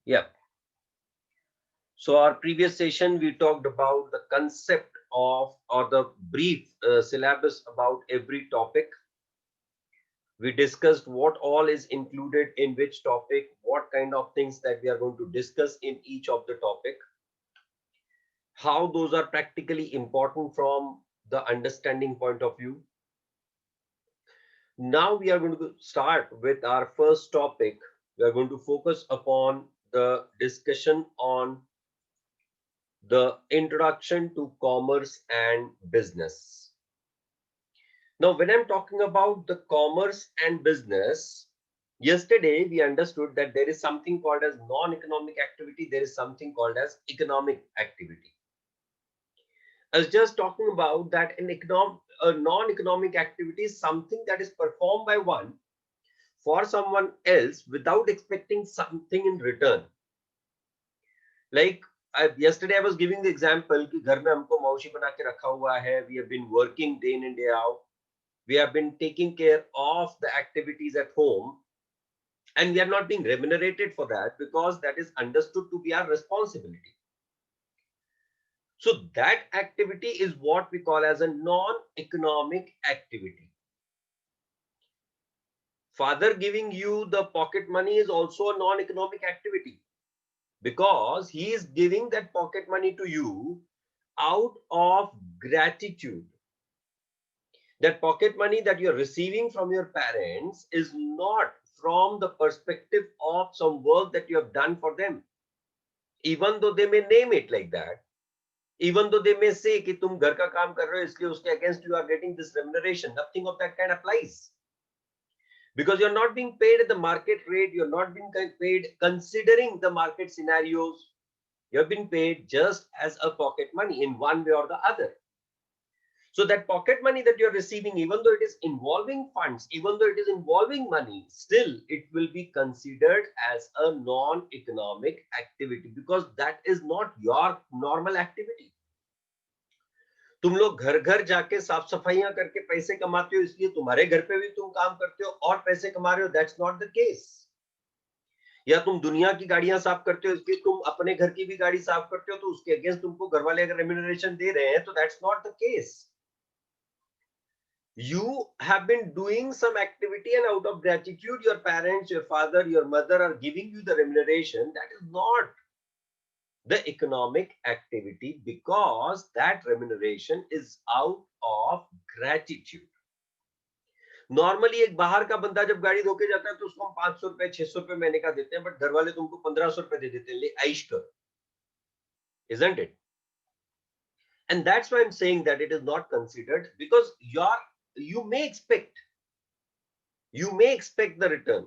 Yeah. So our previous session, we talked about the concept of or the brief syllabus about every topic. We discussed what all is included in which topic, what kind of things that we are going to discuss in each of the topic, how those are practically important from the understanding point of view. Now we are going to start with our first topic. We are going to focus upon the discussion on the introduction to commerce and business. Now, when I'm talking about the commerce and business, yesterday we understood that there is something called as non-economic activity, there is something called as economic activity. I was just talking about that a non-economic activity is something that is performed by one for someone else without expecting something in return. Like yesterday I was giving the example कि घर में हमको मौसी बना के रखा हुआ है. We have been working day in and day out. We have been taking care of the activities at home, and we are not being remunerated for that because that is understood to be our responsibility. So that activity is what we call as a non-economic activity. Father giving you the pocket money is also a non-economic activity because he is giving that pocket money to you out of gratitude. That pocket money that you're receiving from your parents is not from the perspective of some work that you have done for them, even though they may name it like that, even though they may say कि तुम घर का काम कर रहे हो इसलिए उसके against you are getting this remuneration. Nothing of that kind applies, because you're not being paid at the market rate, you're not being paid considering the market scenarios. You've been paid just as a pocket money in one way or the other. So that pocket money that you're receiving, even though it is involving funds, even though it is involving money, still it will be considered as a non-economic activity because that is not your normal activity. तुम लोग घर घर जाके साफ सफाइयां करके पैसे कमाते हो इसलिए तुम्हारे घर पे भी तुम काम करते हो और पैसे कमा रहे हो. That's not the case. या तुम दुनिया की गाड़ियां साफ करते हो इसलिए तुम अपने घर की भी गाड़ी साफ करते हो तो उसके अगेंस्ट तुमको घर वाले अगर रेम्यूनरेशन दे रहे हैं तो that's not the case. You have been doing some activity and out of gratitude your parents, your father, your mother are giving you the remuneration. That is not the economic activity because that remuneration is out of gratitude. Normally एक बाहर का बंदा जब गाड़ी धोके जाता है तो उसको हम 500 रुपए 600 रुपए महीने का देते हैं, बट घर वाले तुमको 1500 रुपए दे देते हैं, ले ऐश कर. Isn't it? And that's why I'm saying that it is not considered because you may expect the return,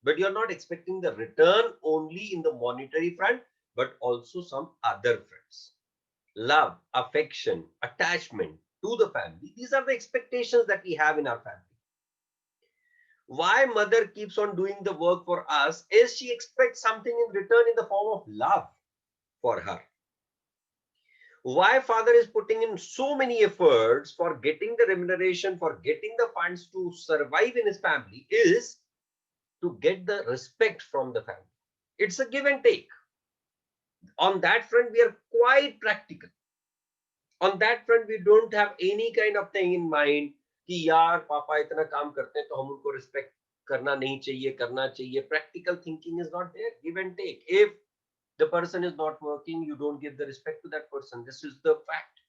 but you're not expecting the return only in the monetary front, but also some other fronts. Love, affection, attachment to the family. These are the expectations that we have in our family. Why mother keeps on doing the work for us is she expects something in return in the form of love for her. Why father is putting in so many efforts for getting the remuneration, for getting the funds to survive in his family is to get the respect from the family. It's a give and take. On that front, we are quite practical. On that front, we don't have any kind of thing in mind कि यार पापा इतना काम करते हैं तो हम उनको रिस्पेक्ट करना नहीं चाहिए, करना चाहिए. Practical thinking is not there. Give and take. If the person is not working, you don't give the respect to that person. This is the fact.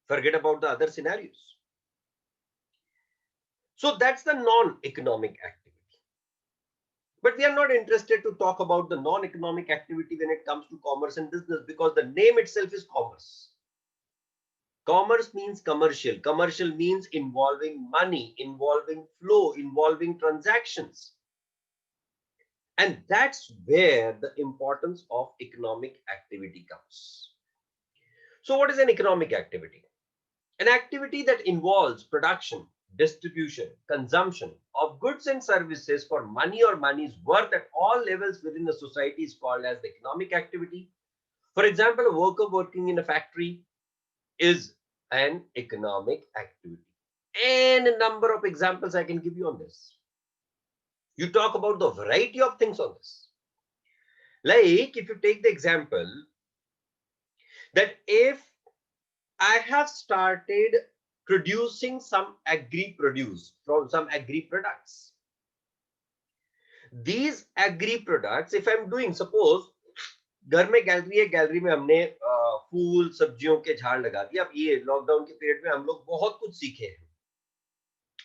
Forget about the other scenarios. So that's the non-economic activity. But we are not interested to talk about the non-economic activity when it comes to commerce and business because the name itself is commerce. Commerce means commercial. Commercial means involving money, involving flow, involving transactions. And that's where the importance of economic activity comes. So what is an economic activity? An activity that involves production, distribution, consumption of goods and services for money or money's worth at all levels within the society is called as the economic activity. For example, a worker working in a factory is an economic activity. And a number of examples I can give you on this. You talk about the variety of things on this. Like if you take the example that if I have started producing some agri produce from some agri products, these agri products, if I'm doing, suppose घर में gallery है, gallery में हमने फूल सब्जियों के झाड़ लगा दिए. अब ये लॉकडाउन के पीरियड में हम लोग बहुत कुछ सीखे हैं.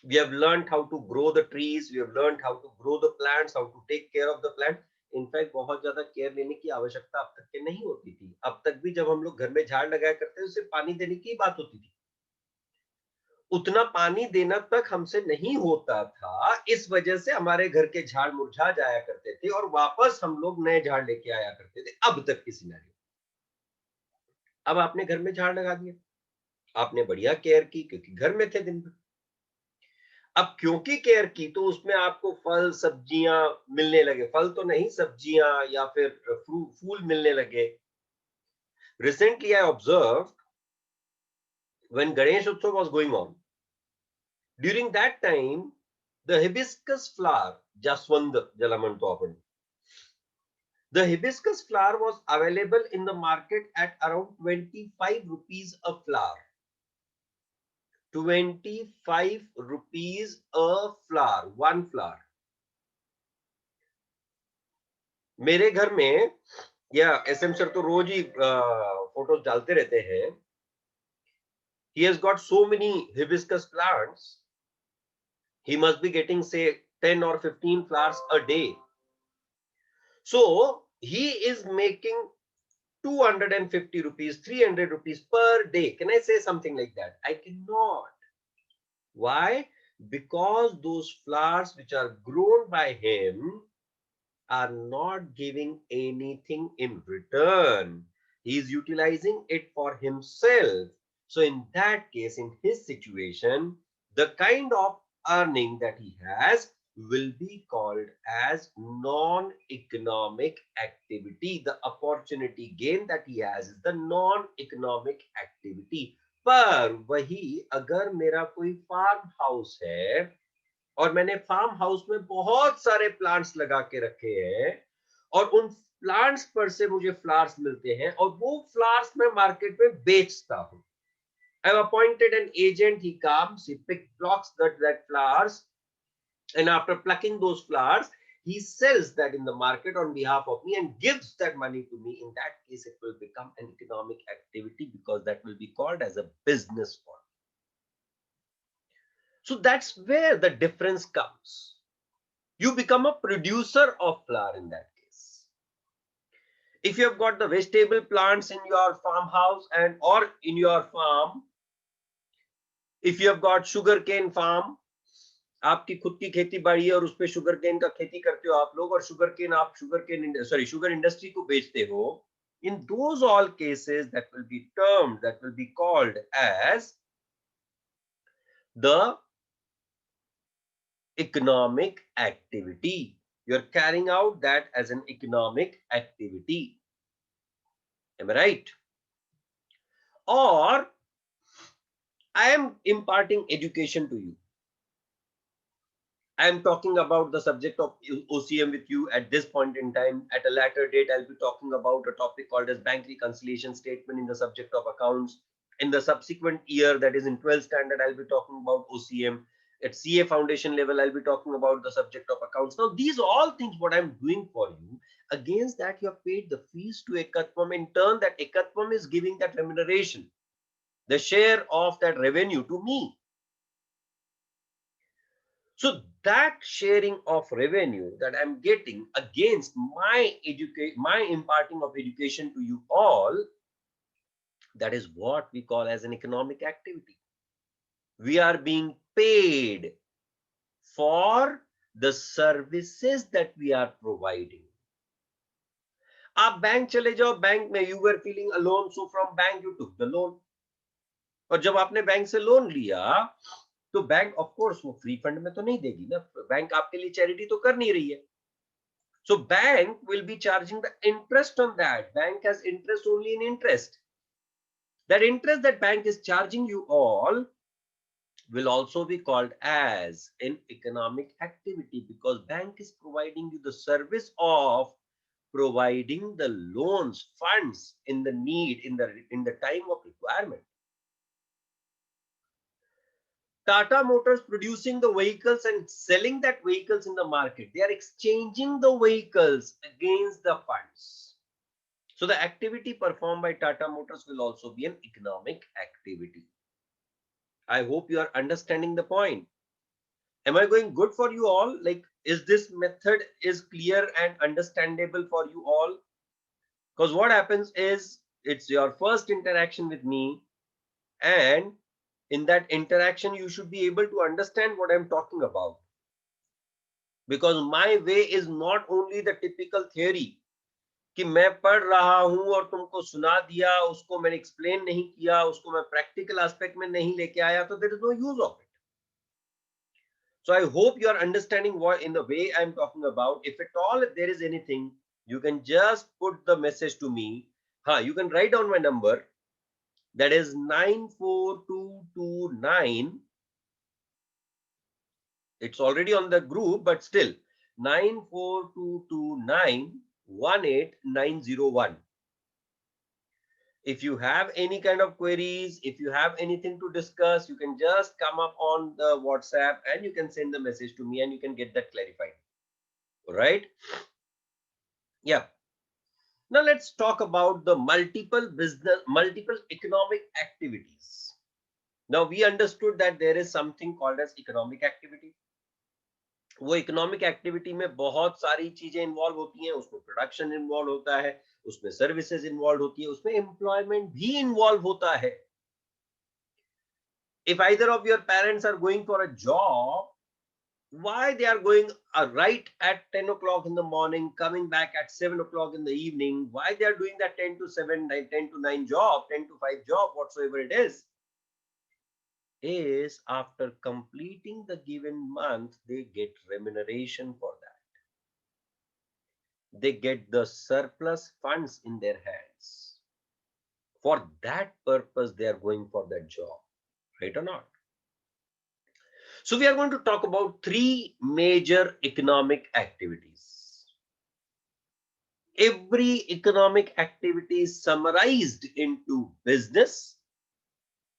We have learned how to grow the trees, we have learned how to grow the plants, how to take care of the plant. In fact बहुत ज्यादा केयर लेने की आवश्यकता अब तक के नहीं होती थी. अब तक भी जब हम लोग घर में झाड़ लगाया करते थे, सिर्फ पानी देने की बात होती थी. उतना पानी देना तक हमसे नहीं होता था. इस वजह से हमारे घर के झाड़ मुरझा जाया करते थे और वापस हम लोग नए झाड़ लेके आया करते थे. अब तक की सिनेरियो. अब आपने घर में झाड़ लगा दिया, आपने बढ़िया केयर की क्योंकि घर में थे दिन भर. अब क्योंकि केयर की तो उसमें आपको फल सब्जियां मिलने लगे. फल तो नहीं, सब्जियां या फिर फूल मिलने लगे. Recently I observe when Ganesh Utsav was going on, during that time the hibiscus flower, जास्वंद ज्याला म्हणतो आपण, the hibiscus flower was available in the market at around 25 rupees a flower. 25 rupees a flower, one flower. मेरे घर में या SM sir तो रोज ही photos डालते रहते हैं. He has got so many hibiscus plants. He must be getting say 10 or 15 flowers a day. So he is making 250 rupees, 300 rupees per day. Can I say something like that? I cannot. Why? Because those flowers which are grown by him are not giving anything in return. He is utilizing it for himself. So in that case, in his situation, the kind of earning that he has will be called as non-economic activity. The opportunity gain that he has is the non-economic activity. पर वही अगर मेरा कोई farm house है और मैंने farm house में बहुत सारे प्लांट्स लगा के रखे हैं और उन प्लांट्स पर से मुझे फ्लावर्स मिलते हैं और वो फ्लावर्स मैं मार्केट में बेचता हूं. I have appointed an agent. He comes, he plucks that flowers, and after plucking those flowers, he sells that in the market on behalf of me and gives that money to me. In that case, it will become an economic activity because that will be called as a business for me. So that's where the difference comes. You become a producer of flower in that case. If you have got the vegetable plants in your farmhouse and or in your farm, if you have got sugarcane farm, आपकी खुद की खेती बाड़ी है और उस पे sugar cane का खेती करते हो आप लोग और शुगर इंडस्ट्री को बेचते हो. In those all cases, that will be termed, that will be called as the economic activity. You're carrying out that as an economic activity. Am I right? Or I am imparting education to you. I am talking about the subject of OCM with you at this point in time. At a later date, I'll be talking about a topic called as bank reconciliation statement in the subject of accounts. In the subsequent year, that is in 12th standard, I'll be talking about OCM. At CA foundation level, I'll be talking about the subject of accounts. Now, these are all things what I'm doing for you. Against that, you have paid the fees to Ekatvam. In turn, that Ekatvam is giving that remuneration, the share of that revenue to me. So that sharing of revenue that I'm getting against my imparting of education to you all, that is what we call as an economic activity. We are being paid for the services that we are providing. आप bank चले जाओ, bank में you were feeling alone, so from bank you took the loan. और जब आपने bank से loan लिया तो बैंक ऑफ कोर्स वो फ्री फंड में तो नहीं देगी ना. बैंक आपके लिए चैरिटी तो कर नहीं रही है. So bank will be charging the interest on that. Bank has interest only in interest. That interest that bank is charging you all will also be called as an economic activity because bank is providing you the service of providing the loans, funds in the need, in the time of requirement. Tata Motors producing the vehicles and selling that vehicles in the market. They are exchanging the vehicles against the funds. So the activity performed by Tata Motors will also be an economic activity. I hope you are understanding the point. Am I going good for you all? Like, is this method is clear and understandable for you all? Because what happens is it's your first interaction with me, and in that interaction you should be able to understand what I'm talking about. Because my way is not only the typical theory कि मैं पढ़ रहा हूं और तुमको सुना दिया, उसको मैंने एक्सप्लेन नहीं किया, उसको मैं प्रैक्टिकल एस्पेक्ट में नहीं लेके आया, तो there is no use of it. So I hope you are understanding what in the way I'm talking about. If at all if there is anything, you can just put the message to me. You can write down my number. That is 94229. It's already on the group, but still 94229 If you have any kind of queries, if you have anything to discuss, you can just come up on the WhatsApp and you can send the message to me and you can get that clarified. All right. Yeah. Now let's talk about the multiple economic activities. Now we understood that there is something called as economic activity. वो economic activity में बहुत सारी चीजें involve होती हैं. उसमें production involve होता है, उसमें सर्विसेज इन्वॉल्व होती है, उसमें एम्प्लॉयमेंट भी इन्वॉल्व होता है. If either of your parents are going for a job, why they are going right at 10 o'clock in the morning, coming back at 7 o'clock in the evening, why they are doing that 10 to 7, 10 to 9 job, 10 to 5 job, whatsoever it is after completing the given month, they get remuneration for that. They get the surplus funds in their hands. For that purpose, they are going for that job, right or not? So we are going to talk about three major economic activities. Every economic activity is summarized into business,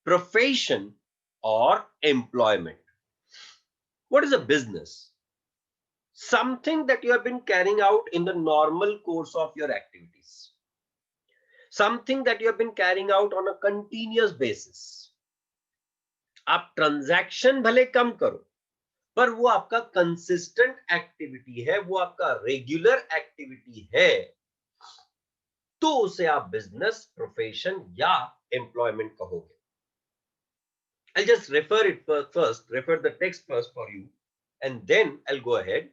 profession, or employment. What is a business? Something that you have been carrying out in the normal course of your activities. Something that you have been carrying out on a continuous basis. आप transaction भले कम करो, पर वो आपका consistent activity है, वो आपका regular activity है, तो उसे आप बिजनेस, प्रोफेशन या एम्प्लॉयमेंट कहोगे. I'll just refer it first, refer the text first for you, and then I'll go ahead.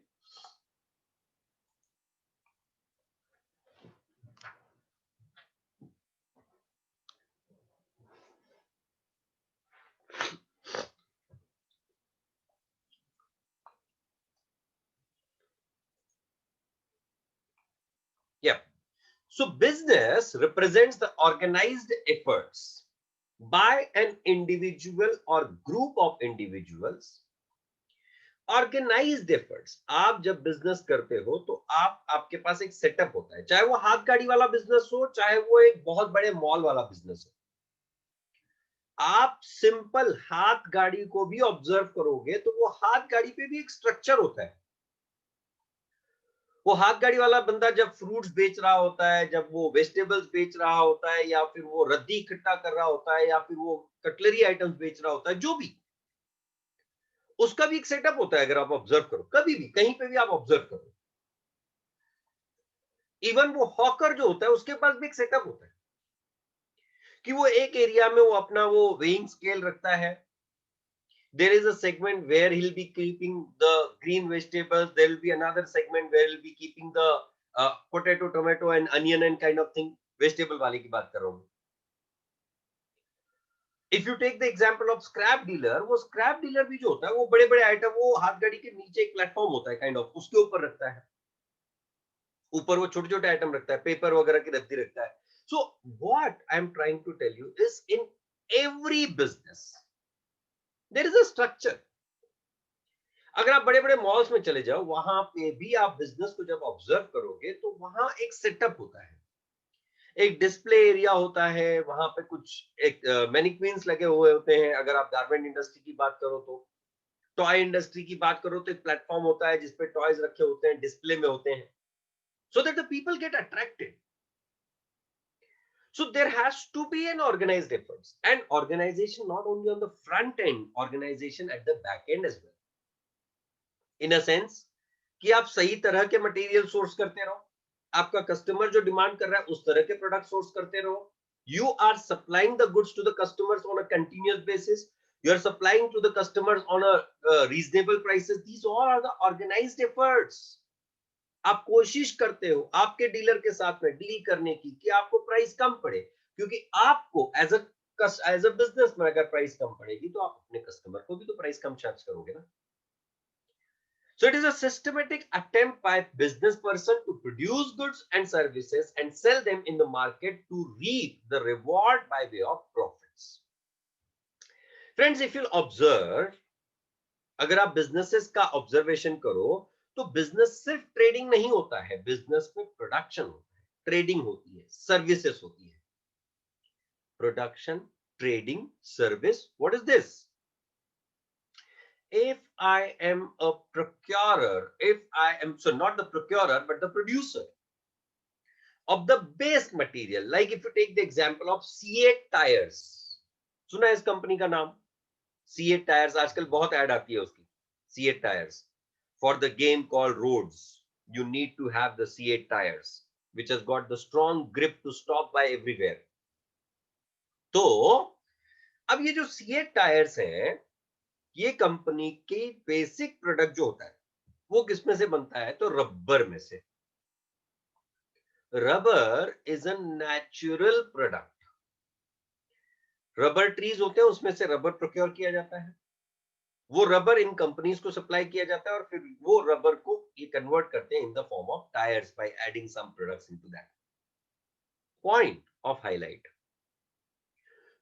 Yeah. So business represents the organized efforts by an individual or group of individuals. Organised efforts. आप जब business करते हो तो आपके पास एक setup होता है, चाहे वो हाथ गाड़ी वाला बिजनेस हो, चाहे वो एक बहुत बड़े मॉल वाला बिजनेस हो. आप सिंपल हाथ गाड़ी को भी ऑब्जर्व करोगे तो वो हाथ गाड़ी पे भी एक स्ट्रक्चर होता है. वो हाथ गाड़ी वाला बंदा जब फ्रूट्स बेच रहा होता है, जब वो वेजिटेबल्स बेच रहा होता है, या फिर वो रद्दी इकट्ठा कर रहा होता है, या फिर वो कटलरी आइटम्स बेच रहा होता है, जो भी, उसका भी एक सेटअप होता है. अगर आप ऑब्जर्व करो, कभी भी कहीं पे भी आप ऑब्जर्व करो, इवन वो हॉकर जो होता है उसके पास भी एक सेटअप होता है कि वो एक एरिया में वो अपना वो वेइंग स्केल रखता है. There is a segment where he'll be keeping the green vegetables. There will be another segment where he'll be keeping the potato, tomato and onion and kind of thing. Vegetable वाले की बात कर रहा हूँ. If you take the example of scrap dealer, वो scrap dealer भी जो होता है वो बड़े बड़े आइटम वो हाथ गाड़ी के नीचे एक प्लेटफॉर्म होता है काइंड ऑफ, उसके ऊपर रखता है. ऊपर वो छोटे छोटे आइटम रखता है, पेपर वगैरह की रद्दी रखता है. So what I'm trying to tell you is in every business there is a structure. अगर आप बड़े बड़े मॉल्स में चले जाओ, वहां पे भी आप बिजनेस को जब ऑब्जर्व करोगे तो वहां एक सेटअप होता है, एक डिस्प्ले एरिया होता है, वहां पे कुछ एक मैनिक्विन्स लगे हुए होते हैं। अगर आप गारमेंट इंडस्ट्री की बात करो, तो टॉय इंडस्ट्री की बात करो, तो एक प्लेटफॉर्म होता है जिसपे टॉयज रखे होते हैं, डिस्प्ले में होते हैं, so that the people get attracted. So there has to be an organized efforts and organization, not only on the front end, organization at the back end as well. In a sense कि आप सही तरह के material source करते रहो, आपका customer जो demand कर रहा है उस तरह के प्रोडक्ट सोर्स करते रहो, you are supplying the goods to the customers on a continuous basis, you are supplying to the customers on a reasonable prices, these all are the organised efforts. आप कोशिश करते हो आपके डीलर के साथ में डील करने की कि आपको प्राइस कम पड़े, क्योंकि आपको एज अ बिजनेसमैन अगर प्राइस कम पड़ेगी तो आप अपने कस्टमर को भी तो प्राइस कम चार्ज करोगे ना। So it is a systematic attempt by business person to produce goods and services and sell them in the market to reap the reward by way of profits. Friends, if you observe, अगर आप businesses का observation करो, तो business सिर्फ trading नहीं होता है, business में प्रोडक्शन होता है, ट्रेडिंग होती है, सर्विसेज होती है। Production, trading, service, what is this? If I am a procurer, if I am, so not the procurer, but the producer of the base material, like if you take the example of C8 tires, सुना है इस company का नाम? C8 tires, आजकल बहुत add आती है उसकी। C8 tires for the game called roads, you need to have the C8 tires which has got the strong grip to stop by everywhere. तो अब ये जो C8 tires हैं, ये कंपनी के बेसिक प्रोडक्ट जो होता है वो किस में से बनता है? तो रबर में से। Rubber is a natural product. Rubber trees होते हैं, उसमें से रबर प्रोक्योर किया जाता है, वो रबर इन कंपनीज को सप्लाई किया जाता है और फिर वो रबर को ये कन्वर्ट करते हैं in the form of tyres by adding some products into that. Point of highlight,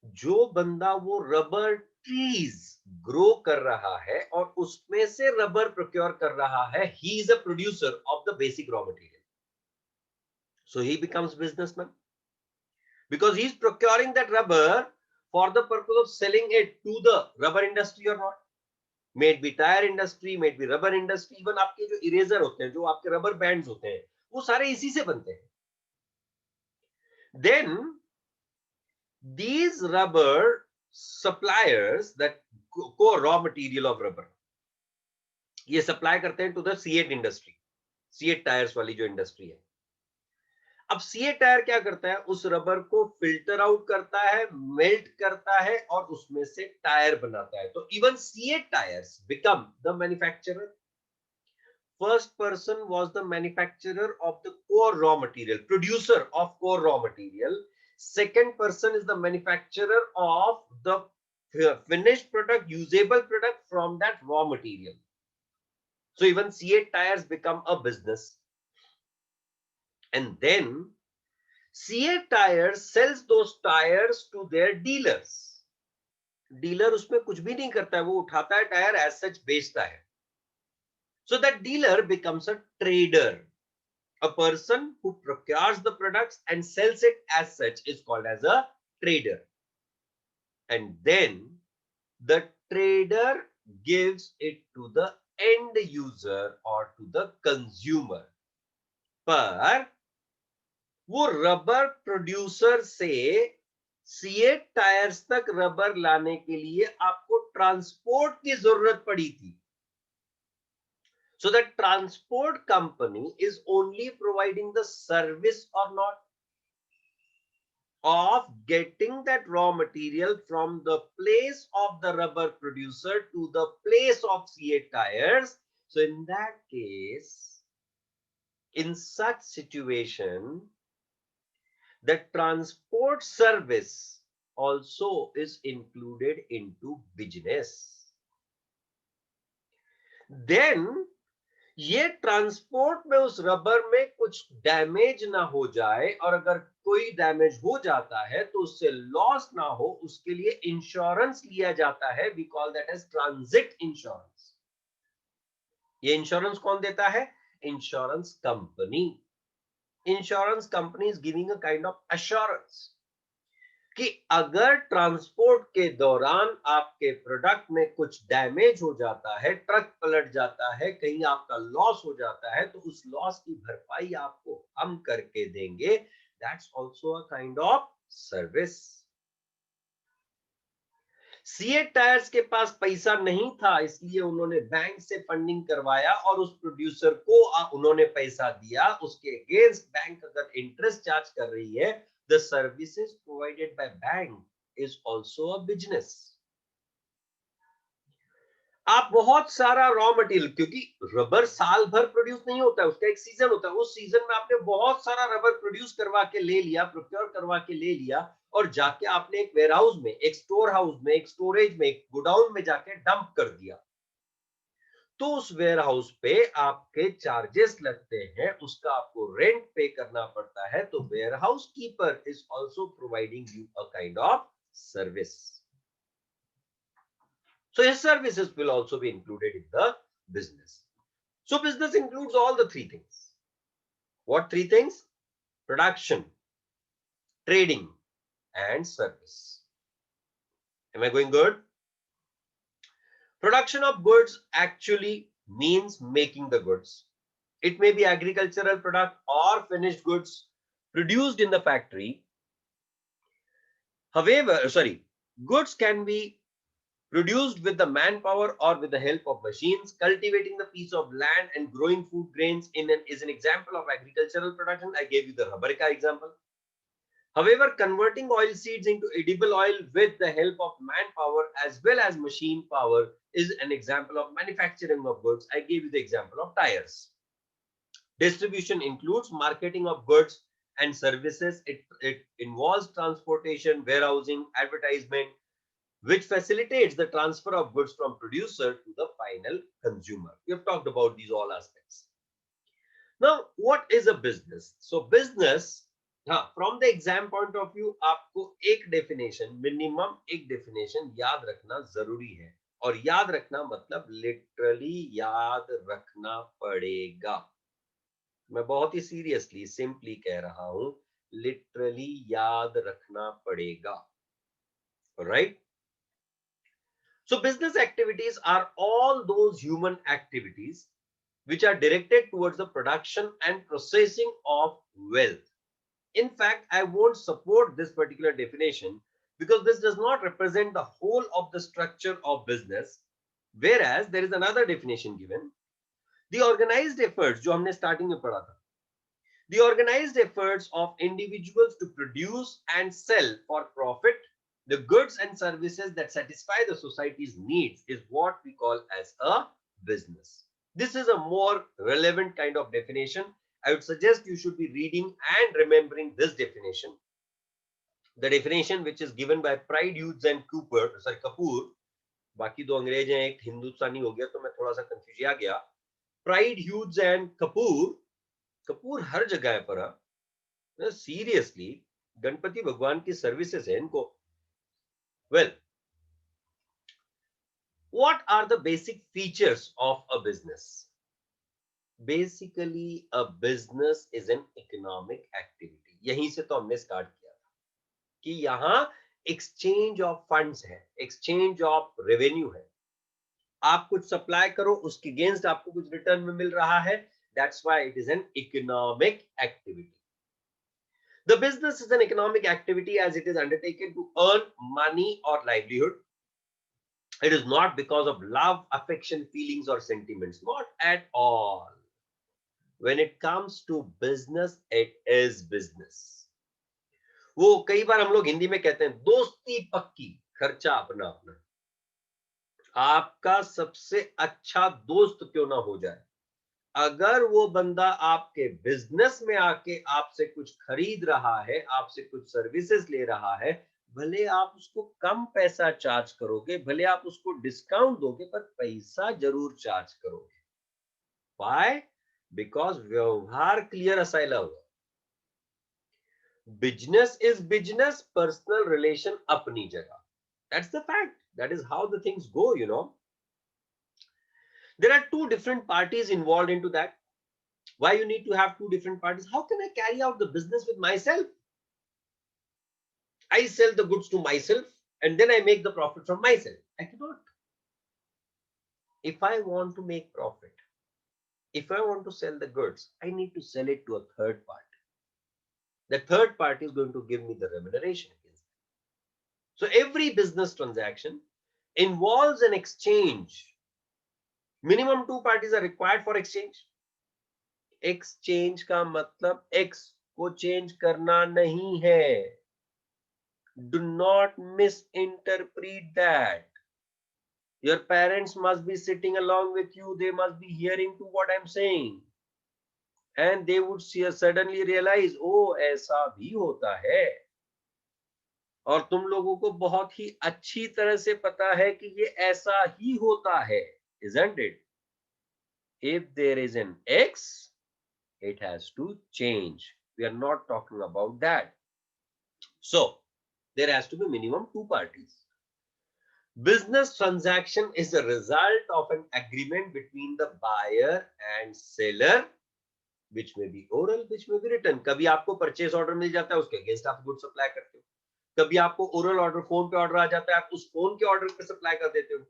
जो बंदा वो रबर ट्रीज ग्रो कर रहा है और उसमें से रबर प्रोक्योर कर रहा है, he is a producer of the basic raw material, so he becomes businessman because he's procuring that rubber for the purpose of selling it to the rubber industry or not, may it be tire industry, may it be rubber industry, even आपके जो eraser होते हैं, जो आपके rubber bands होते हैं, वो सारे इसी से बनते हैं। then these rubber suppliers, that core raw material of rubber, ये सप्लाई करते हैं to the C8 industry, C8 tyres वाली जो इंडस्ट्री है। अब सीए टायर क्या करता है? उस रबर को फिल्टर आउट करता है, मेल्ट करता है और उसमें से टायर बनाता है। तो even CA tyres become the manufacturer. First person was the manufacturer of the core raw material, producer of core raw material. Second person is the manufacturer of the finished product, usable product from that raw material. So even C8 tires become a business. And then C8 tires sells those tires to their dealers. Dealer उसमें कुछ भी नहीं करता है, वो उठाता है tyre, as such बेचता है। So that dealer becomes a trader. A person who procures the products and sells it as such is called as a trader. And then the trader gives it to the end user or to the consumer. पर वो rubber producer से C8 tyres तक rubber लाने के लिए आपको transport की जरूरत पड़ी थी। So the transport company is only providing the service or not of getting that raw material from the place of the rubber producer to the place of C8 tires. So in that case, in such situation, the transport service also is included into business. Then ये transport में उस rubber में कुछ damage ना हो जाए, और अगर कोई डैमेज हो जाता है तो उससे लॉस ना हो, उसके लिए इंश्योरेंस लिया जाता है। We call that as transit insurance. ये इंश्योरेंस कौन देता है? Insurance company. Insurance company is giving a kind of assurance कि अगर ट्रांसपोर्ट के दौरान आपके प्रोडक्ट में कुछ डैमेज हो जाता है, ट्रक पलट जाता है, कहीं आपका लॉस हो जाता है, तो उस लॉस की भरपाई आपको हम करके देंगे. That's also a kind of service. CEAT tyres के पास पैसा नहीं था, इसलिए उन्होंने बैंक से फंडिंग करवाया और उस प्रोड्यूसर को उन्होंने पैसा दिया. उसके अगेंस्ट बैंक अगर इंटरेस्ट चार्ज कर रही है, the services provided by bank is also a business. आप बहुत सारा रॉ मटेरियल, क्योंकि रबर साल भर प्रोड्यूस नहीं होता है, उसका एक सीजन होता है. उस सीजन में आपने बहुत सारा रबर प्रोड्यूस करवा के ले लिया, प्रोक्योर करवा के ले लिया, और जाके आपने एक वेयरहाउस में, एक स्टोर हाउस में, एक स्टोरेज में, एक गोडाउन में जाके डंप कर दिया. तो उस वेयरहाउस पे आपके चार्जेस लगते हैं, उसका आपको रेंट पे करना पड़ता है. तो warehouse keeper is also providing you a kind of service. So his services will also be included in the business. So business includes all the three things. What three things? Production, trading, and service. Am I going good? Production of goods actually means making the goods. It may be agricultural product or finished goods produced in the factory. However, goods can be produced with the manpower or with the help of machines. Cultivating the piece of land and growing food grains is an example of agricultural production. I gave you the rubber ka example. However, converting oil seeds into edible oil with the help of manpower as well as machine power is an example of manufacturing of goods. I gave you the example of tires. Distribution includes marketing of goods and services. It involves transportation, warehousing, advertisement, which facilitates the transfer of goods from producer to the final consumer. We have talked about these all aspects. Now, what is a business? So business, from the exam point of view, आपको एक definition, minimum एक definition याद रखना जरूरी है. और याद रखना मतलब literally याद रखना पड़ेगा. मैं बहुत ही seriously, simply कह रहा हूं, literally याद रखना पड़ेगा. Right? So business activities are all those human activities which are directed towards the production and processing of wealth. In fact, I won't support this particular definition because this does not represent the whole of the structure of business. Whereas there is another definition given. The organized efforts, जो हमने starting में पढ़ा था, the organized efforts of individuals to produce and sell for profit the goods and services that satisfy the society's needs is what we call as a business. This is a more relevant kind of definition. I would suggest you should be reading and remembering this definition. The definition which is given by Pride Hughes and Kapoor. बाकी दो अंग्रेज हैं, एक हिंदुस्तानी हो गया, तो मैं थोड़ा सा कंफ्यूज आ गया. Pride Hughes and कपूर हर जगह पर सीरियसली गणपति भगवान की सर्विसेज है इनको. Well, what are the basic features of a business? Basically, a business is an economic activity. यहीं से तो हमने स्टार्ट किया था कि यहाँ एक्सचेंज ऑफ फंड्स है, एक्सचेंज ऑफ रेवेन्यू है. आप कुछ सप्लाई करो, उसके अगेंस्ट आपको कुछ रिटर्न में मिल रहा है. That's why it is an economic activity. The business is an economic activity as it is undertaken to earn money or livelihood. It is not because of love, affection, feelings, or sentiments. Not at all. When it comes to business, it is business. वो कई बार हम लोग हिंदी में कहते हैं दोस्ती पक्की, खर्चा अपना अपना. आपका सबसे अच्छा दोस्त क्यों ना हो जाए, अगर वो बंदा आपके बिजनेस में आके आपसे कुछ खरीद रहा है, आपसे कुछ सर्विसेज ले रहा है, भले आप उसको कम पैसा चार्ज करोगे, भले आप उसको डिस्काउंट दोगे, पर पैसा जरूर चार्ज करोगे. व्हाई? बिकॉज व्यवहार क्लियर असाइला हुआ. Business is business, personal relation अपनी जगह. That's the fact. That is how the things go, you know. There are two different parties involved into that. Why you need to have two different parties? How can I carry out the business with myself? I sell the goods to myself and then I make the profit from myself. I cannot. If I want to make profit, if I want to sell the goods, I need to sell it to a third party. The third party is going to give me the remuneration against it. So every business transaction involves an exchange. Minimum two parties are required for exchange. Exchange का मतलब X को change करना नहीं है. Do not misinterpret that. Your parents must be sitting along with you. They must be hearing to what I'm saying. And they would suddenly realize, oh, ऐसा भी होता है. और तुम लोगों को बहुत ही अच्छी तरह से पता है कि ये ऐसा ही होता है. Isn't it? If there is an X, it has to change. We are not talking about that. So, there has to be minimum two parties. Business transaction is a result of an agreement between the buyer and seller, which may be oral, which may be written. कभी आपको purchase order मिल जाता है, उसके against आप good supply करते हो. कभी आपको ओरल ऑर्डर, फोन पे ऑर्डर आ जाता है, आप उस फोन के ऑर्डर पे सप्लाई कर देते हो.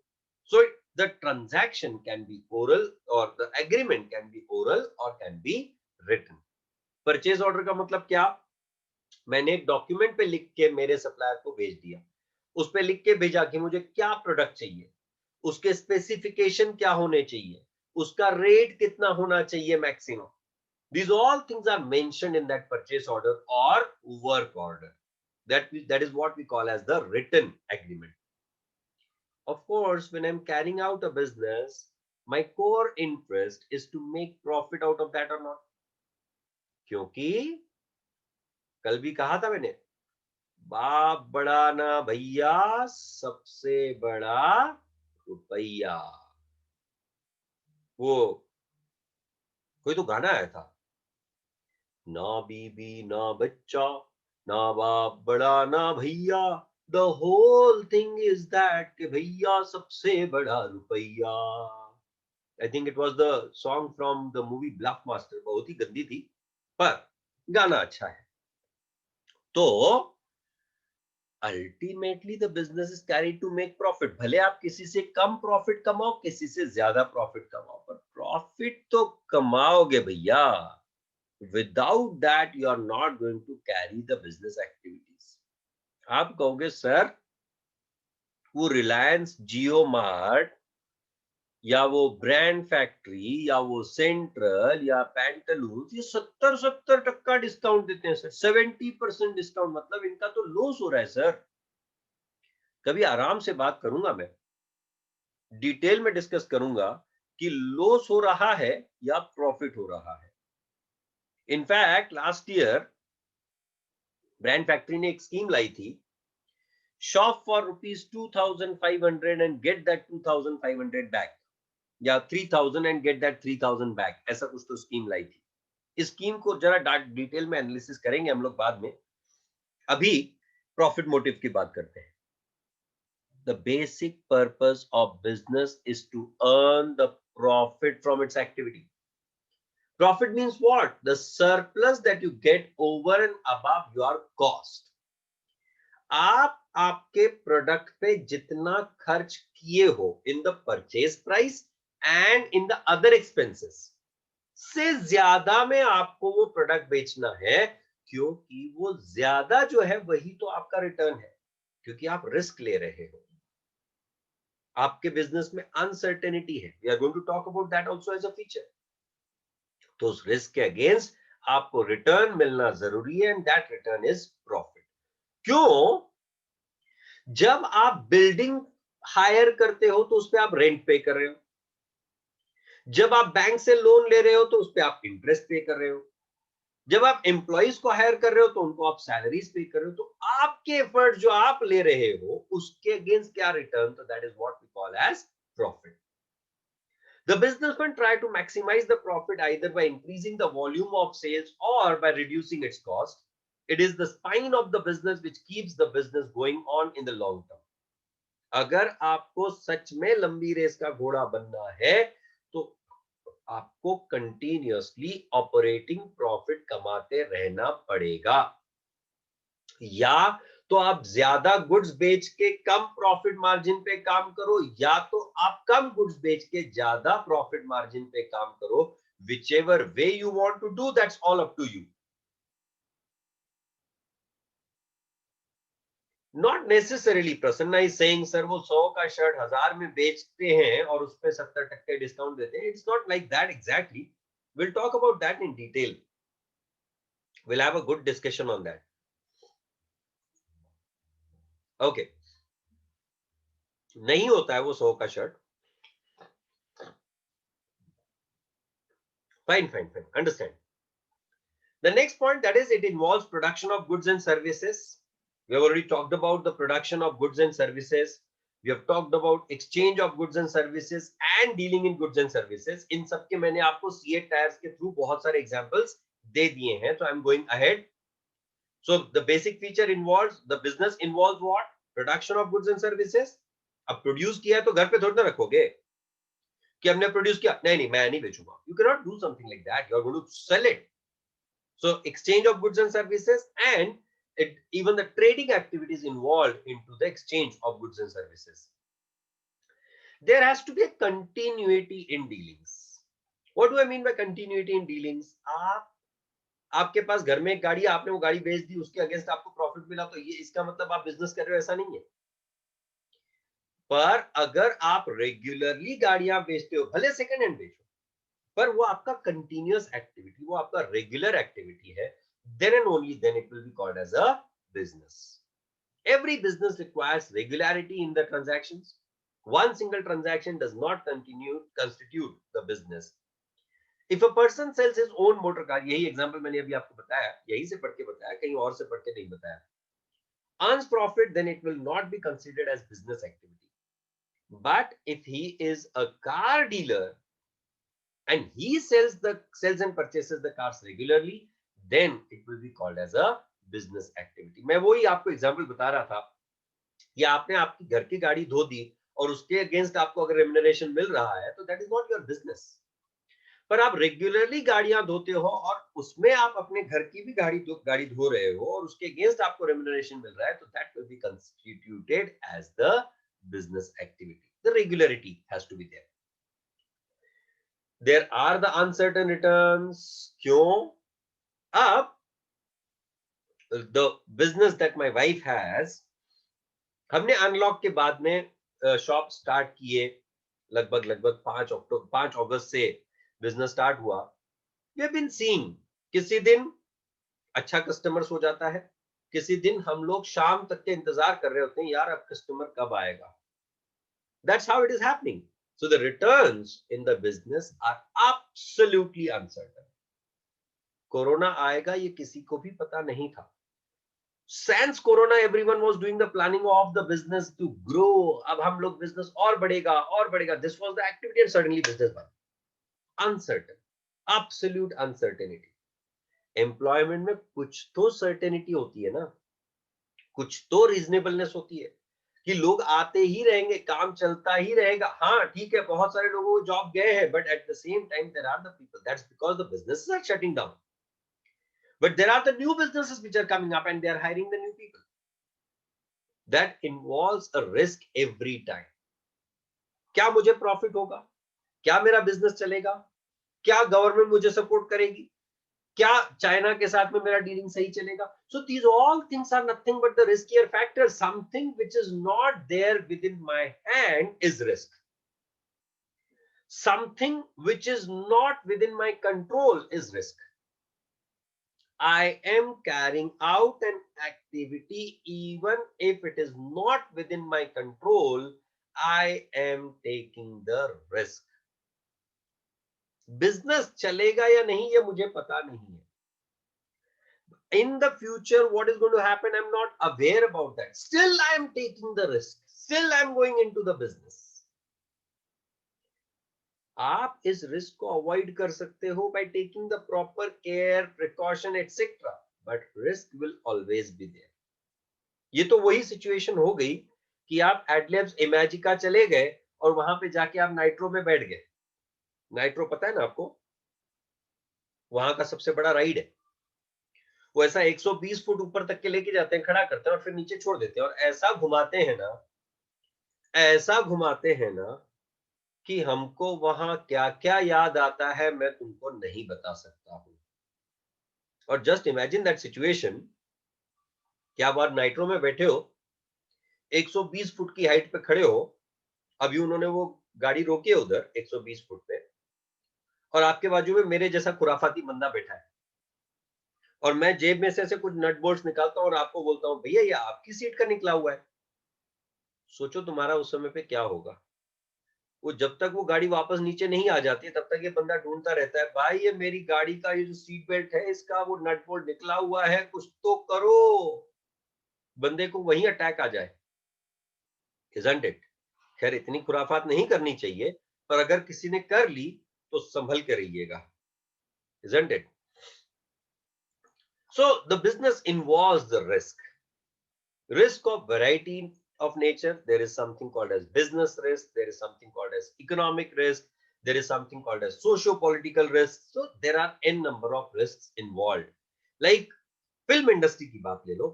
So the transaction can be oral or the agreement can be oral or can be written. Purchase order का मतलब क्या? मैंने एक डॉक्यूमेंट पे लिख के मेरे सप्लायर को भेज दिया. उस पे लिख के भेजा कि मुझे क्या प्रोडक्ट चाहिए, उसके स्पेसिफिकेशन क्या होने चाहिए, उसका रेट कितना होना चाहिए maximum. These all things are mentioned in that purchase order or work order. That is what we call as the written agreement. Of course, when I'm carrying out a business, my core interest is to make profit out of that or not. क्योंकि कल भी कहा था मैंने, बाप बड़ा ना भैया, सबसे बड़ा रुपया. वो कोई तो गाना आया था, ना बीबी ना बच्चा, ना बाप बड़ा ना भैया, the whole thing is that कि भैया सबसे बड़ा रुपया. I think it was the song from the movie Bluff Master. बहुत ही गंदी थी पर गाना अच्छा है. तो ultimately the business is carried to make profit. भले आप किसी से कम प्रॉफिट कमाओ, किसी से ज्यादा प्रॉफिट कमाओ, पर प्रॉफिट तो कमाओगे भैया. Without that you are not going to carry the business activities. आप कहोगे सर वो रिलायंस जियो मार्ट या वो ब्रांड फैक्ट्री या वो सेंट्रल या पैंटलून्स ये 70-70% डिस्काउंट देते हैं सर. 70% डिस्काउंट मतलब इनका तो लॉस हो रहा है सर. कभी आराम से बात करूंगा, मैं डिटेल में डिस्कस करूंगा कि लॉस हो रहा है या प्रॉफिट हो रहा है. In fact last year brand factory ने एक स्कीम लाई थी, shop for ₹2,500 and get that 2,500 back, या 3,000 एंड गेट दैट 3,000 बैक, ऐसा कुछ तो स्कीम लाई थी. इस स्कीम को जरा डिटेल में एनालिसिस करेंगे हम लोग बाद में. अभी प्रॉफिट मोटिव की बात करते हैं. The basic purpose of business is to earn the profit from its activity. Profit means what? The surplus that you get over and above your cost. आप आपके प्रोडक्ट पे जितना खर्च किए हो in the purchase price and in the other expenses से ज्यादा में आपको वो प्रोडक्ट बेचना है, क्योंकि वो ज्यादा जो है वही तो आपका रिटर्न है, क्योंकि आप रिस्क ले रहे हो. आपके बिजनेस में अनसर्टेनिटी है. We are going to talk about that also as a feature. तो उस रिस्क के अगेंस्ट आपको रिटर्न मिलना जरूरी है and that return is profit. क्यों? जब आप बिल्डिंग हायर करते हो तो उस पर आप रेंट पे कर रहे हो. जब आप बैंक से लोन ले रहे हो तो उस पर आप इंटरेस्ट पे कर रहे हो. जब आप एम्प्लॉइज को हायर कर रहे हो तो उनको आप सैलरीज पे कर रहे हो. तो आपके एफर्ट जो आप ले रहे हो उसके अगेंस्ट क्या रिटर्न? तो that is what we call as profit. The businessman try to maximize the profit either by increasing the volume of sales or by reducing its cost. It is the spine of the business which keeps the business going on in the long term. अगर आपको सच में लंबी race का घोड़ा बनना है आपको continuously operating profit कमाते रहना पड़ेगा, या तो आप ज्यादा गुड्स बेच के कम प्रॉफिट मार्जिन पे काम करो, या तो आप कम गुड्स बेच के ज्यादा प्रॉफिट मार्जिन पे काम करो. Whichever way you want to do, that's all up to you. Not necessarily Prasanna is saying, sir, वो 100 का शर्ट 1000 में बेचते हैं और उस पे 70% डिस्काउंट देते हैं. It's not like that exactly. We'll talk about that in detail. We'll have a good discussion on that. Okay. नहीं होता है वो 100 का shirt. Fine, fine, fine. Understand. The next point, that is, it involves production of goods and services. We have already talked about the production of goods and services. We have talked about exchange of goods and services and dealing in goods and services. इन सब के मैंने आपको C8 tyres के through बहुत सारे examples दे दिए हैं. So I'm going ahead. So the basic feature involves, the business involves what? Production of goods and services. अब प्रोड्यूस किया है तो घर पे थोड़ी ना रखोगे कि हमने प्रोड्यूस किया, नहीं नहीं मैं नहीं बेचूंगा. You cannot do something like that. You are going to sell it. So exchange of goods and services, and even the trading activities involved into the exchange of goods and services. There has to be a continuity in dealings. What do I mean by continuity in dealings? आपके पास घर में एक गाड़ी, आपने वो गाड़ी बेच दी, उसके अगेंस्ट आपको प्रॉफिट मिला, तो ये इसका मतलब आप बिजनेस कर रहे हो, ऐसा नहीं है. पर अगर आप रेगुलरली गाड़ियां बेचते हो, भले सेकंड हैंड बेचो, पर वो आपका कंटिन्यूअस एक्टिविटी, वो आपका रेगुलर एक्टिविटी है, then and only then it will be called as a business. Every business requires regularity in the transactions. One single transaction does not constitute the business. If a person sells his own motor car, यही example मैंने अभी आपको बताया, यही से पढ़ के बताया, कहीं और से पढ़ के नहीं बताया, earns profit, then it will not be considered as business activity. But if he is a car dealer and he sells and purchases the cars regularly, then it will be called as a business activity. मैं वही आपको example बता रहा था कि आपने आपकी घर की गाड़ी धो दी और उसके अगेंस्ट आपको अगर रेम्युनरेशन मिल रहा है, तो that is not your business. पर आप रेगुलरली गाड़ियां धोते हो और उसमें आप अपने घर की भी गाड़ी धो रहे हो और उसके अगेंस्ट आपको रेम्युनरेशन मिल रहा है, तो that will be constituted as the business activity. The regularity has to be there. There are the uncertain returns. क्यों? अब the business that my wife has, हमने अनलॉक के बाद में शॉप स्टार्ट किए, लगभग 5 अगस्त से बिजनेस स्टार्ट हुआ. वी हैव बीन सीइंग, किसी दिन अच्छा कस्टमर्स हो जाता है, किसी दिन हम लोग शाम तक के इंतजार कर रहे होते हैं, यार अब कस्टमर कब आएगा. That's how it is happening. So the returns in the business are absolutely uncertain. Corona आएगा ये किसी को भी पता नहीं था. Since Corona, everyone was doing the planning of the business to grow. अब हम लोग business और बढ़ेगा और बढ़ेगा. This was the activity and suddenly business बंद. Uncertain, absolute uncertainty. Employment में कुछ तो certainty होती है ना, कुछ तो reasonableness होती है कि लोग आते ही रहेंगे, काम चलता ही रहेगा. हाँ ठीक है, बहुत सारे लोगों को जॉब गए हैं, but at the same time there are the people. That's because the businesses are shutting down. But there are the new businesses which are coming up and they are hiring the new people. That involves a risk every time. क्या मुझे profit होगा? क्या मेरा business चलेगा? क्या government मुझे support करेगी? क्या चाइना के साथ में मेरा डीलिंग सही चलेगा? So these all things are nothing but the riskier factors. Something which is not there within my hand is risk. Something which is not within my control is risk. I am carrying out an activity even if it is not within my control. I am taking the risk. Business चलेगा या नहीं ये मुझे पता नहीं है. In the future, what is going to happen, I'm not aware about that. Still, I am taking the risk. Still, I'm going into the business. आप इस रिस्क को अवॉइड कर सकते हो by taking the proper care, precaution, etc. But risk will always be there. ये तो वही situation हो गई कि आप एडलेब्स इमेजिका चले गए और वहां पे जाके आप नाइट्रो में बैठ गए. नाइट्रो पता है ना आपको, वहां का सबसे बड़ा राइड है। वो ऐसा 120 फुट ऊपर तक के लेके जाते हैं, खड़ा करते हैं और फिर नीचे छोड़ देते हैं, और ऐसा घुमाते हैं ना, ऐसा घुमाते हैं ना कि हमको वहां क्या क्या याद आता है मैं तुमको नहीं बता सकता हूं। और जस्ट इमेजिन दैट सिचुएशन कि आप आज नाइट्रो में बैठे हो, 120 फुट की हाइट पे खड़े हो, अभी उन्होंने वो गाड़ी रोकी है उधर 120 फुट पे, और आपके बाजू में मेरे जैसा खुराफाती बंदा बैठा है, और मैं जेब में से ऐसे कुछ नट बोल्ट्स निकालता हूं और आपको बोलता हूं भैया ये आपकी सीट का निकला हुआ है। सोचो तुम्हारा उस समय पे क्या होगा। वो जब तक वो गाड़ी वापस नीचे नहीं आ जाती है तब तक ये बंदा ढूंढता रहता है, भाई ये मेरी गाड़ी का ये जो सीट बेल्ट है इसका वो नट बोल्ट निकला हुआ है, कुछ तो करो। बंदे को वहीं अटैक आ जाए, इजंट इट। खैर इतनी खुराफात नहीं करनी चाहिए, पर अगर किसी ने कर ली तो संभल के रहिएगा, isn't it. So the business involves the risk of variety of nature. There is something called as business risk, there is something called as economic risk, there is something called as socio-political risk. So there are n number of risks involved. Like film industry की बात ले लो,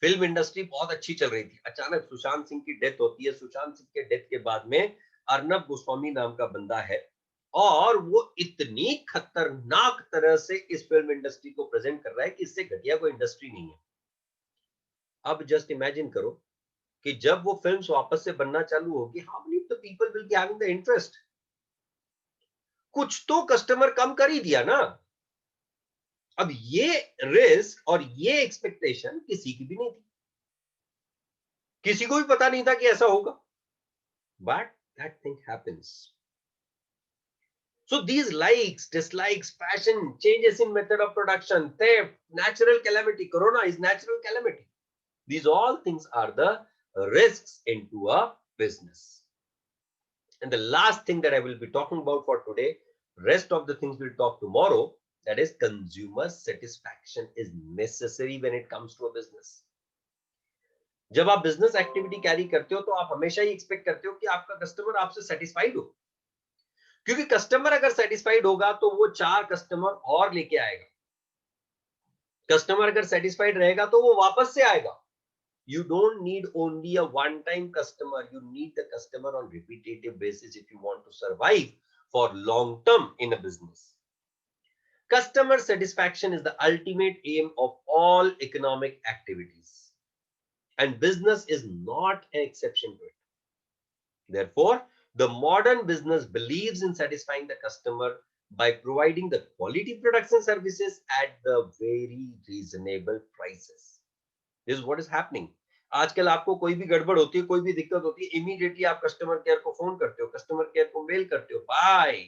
film industry बहुत अच्छी चल रही थी, अचानक सुशांत सिंह की डेथ होती है। सुशांत सिंह के डेथ के बाद में अर्नब गोस्वामी नाम का बंदा है, और वो इतनी खतरनाक तरह से इस फिल्म इंडस्ट्री को प्रेजेंट कर रहा है कि इससे घटिया कोई इंडस्ट्री नहीं है। अब जस्ट इमेजिन करो कि जब वो फिल्म्स वापस से बनना चालू होगी, how many the people will be having the interest. कुछ तो कस्टमर कम कर ही दिया ना। अब ये रिस्क और ये एक्सपेक्टेशन किसी की भी नहीं थी, किसी को भी पता नहीं था कि ऐसा होगा, but that thing happens. So these likes, dislikes, fashion, changes in method of production, theft, natural calamity, corona is natural calamity. These all things are the risks into a business. And the last thing that I will be talking about for today, rest of the things we'll talk tomorrow, that is consumer satisfaction is necessary when it comes to a business. जब आप business activity carry करते हो तो आप हमेशा ही expect करते हो कि आपका कस्टमर आपसे सेटिस्फाइड हो, क्योंकि कस्टमर अगर सेटिस्फाइड होगा तो वो 4 कस्टमर और लेके आएगा। कस्टमर अगर सेटिस्फाइड रहेगा तो वो वापस से आएगा। You don't need only a one-time customer. You need the customer on repetitive basis if you want to survive for long term in a business. Customer satisfaction is the ultimate aim of all economic activities, and business is not an exception to it. Therefore, the modern business believes in satisfying the customer by providing the quality products and services at the very reasonable prices. This is what is happening. आजकल आपको कोई भी गड़बड़ होती है, कोई भी दिक्कत होती है, इमीडिएटली आप कस्टमर केयर को फोन करते हो, कस्टमर केयर को मेल करते हो, भाई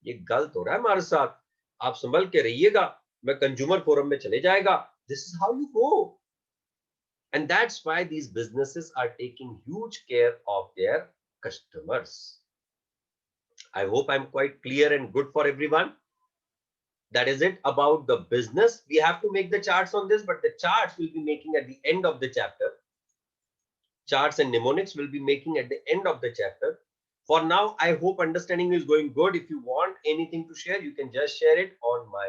ये गलत हो रहा है हमारे साथ, आप संभल के रहिएगा, मैं कंज्यूमर फोरम में चले जाएगा। This is how you go, and that's why these businesses are taking huge care of their customers. I hope I'm quite clear and good for everyone. That is it about the business. We have to make the charts on this, but the charts will be making at the end of the chapter. Charts and mnemonics will be making at the end of the chapter. For now, I hope understanding is going good. If you want anything to share, you can just share it on my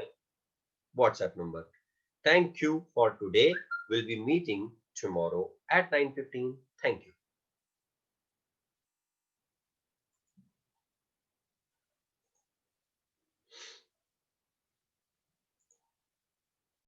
WhatsApp number. Thank you for today. We'll be meeting tomorrow at 9:15. Thank you.